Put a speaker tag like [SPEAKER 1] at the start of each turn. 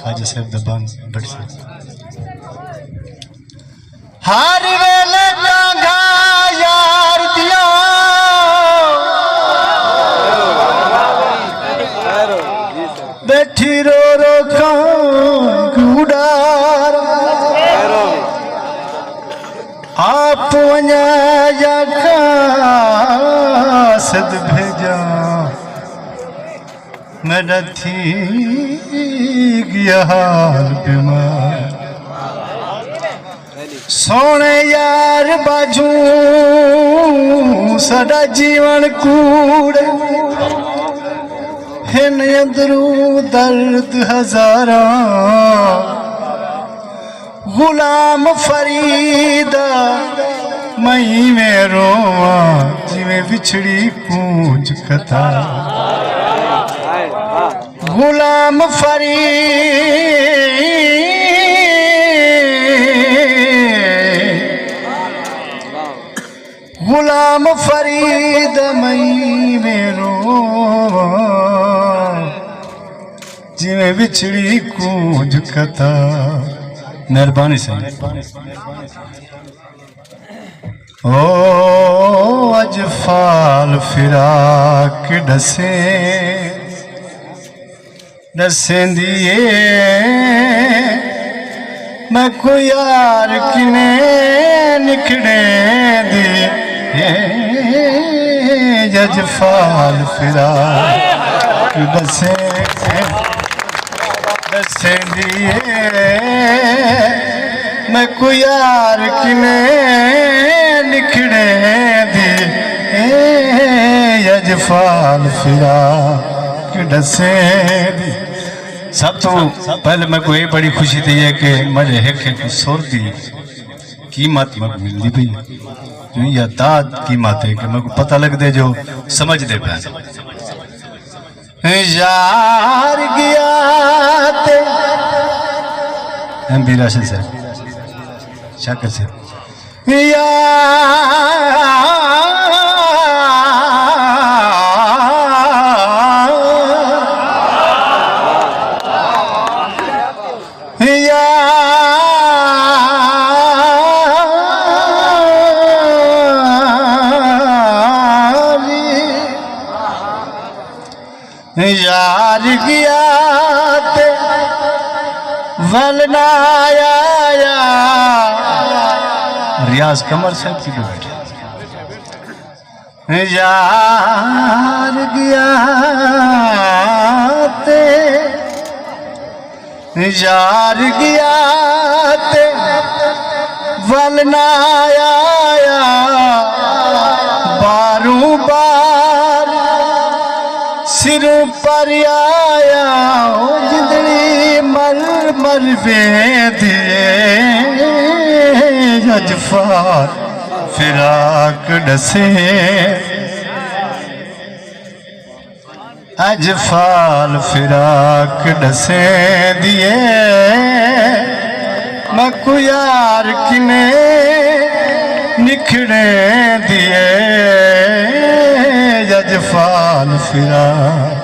[SPEAKER 1] Khwaja Sahab दबान but से हार वेले कांघा यार दिया बैठी रो रो गुडार आप वञा या सद भेजा मैं थी गया हाल बीमार सोने यार बाजू सदा जीवन कूड़ हिन अंदरू दर्द हजारा गुलाम फरीदा मई में रोवा जिवें विछड़ी कूंज कथा गुलाम फरीद मई में रोवा जिवें विछड़ी कूंज कथा। मेहरबानी से ओ अज फाल फिराक डसे दसेंदिए मैं को यार किने निकड़े दी अज फाल फिराक दसेंदिए मैं को यार किने निकड़े दी अज फाल फिराक डसे दी। सब तो पहले मैं को ये बड़ी खुशी थी है कि मेरे एक सुर की कीमत मैं मिलती पी जो या दाद कीमत है कि मेरे को पता लग दे जो समझ दे पे यार गया ते एम बी राशिद से शाकर से यार गया ते वलना आया रियाज कमर साहब की बैठे यार गया ते वलना आया बारू बार सिरों पर आया जिंदड़ी मर मर दिए अजफार फिराक डसे अजफाल फिराक डसे दिए मैं को यार किने निखड़े दिए अजफाल फिराक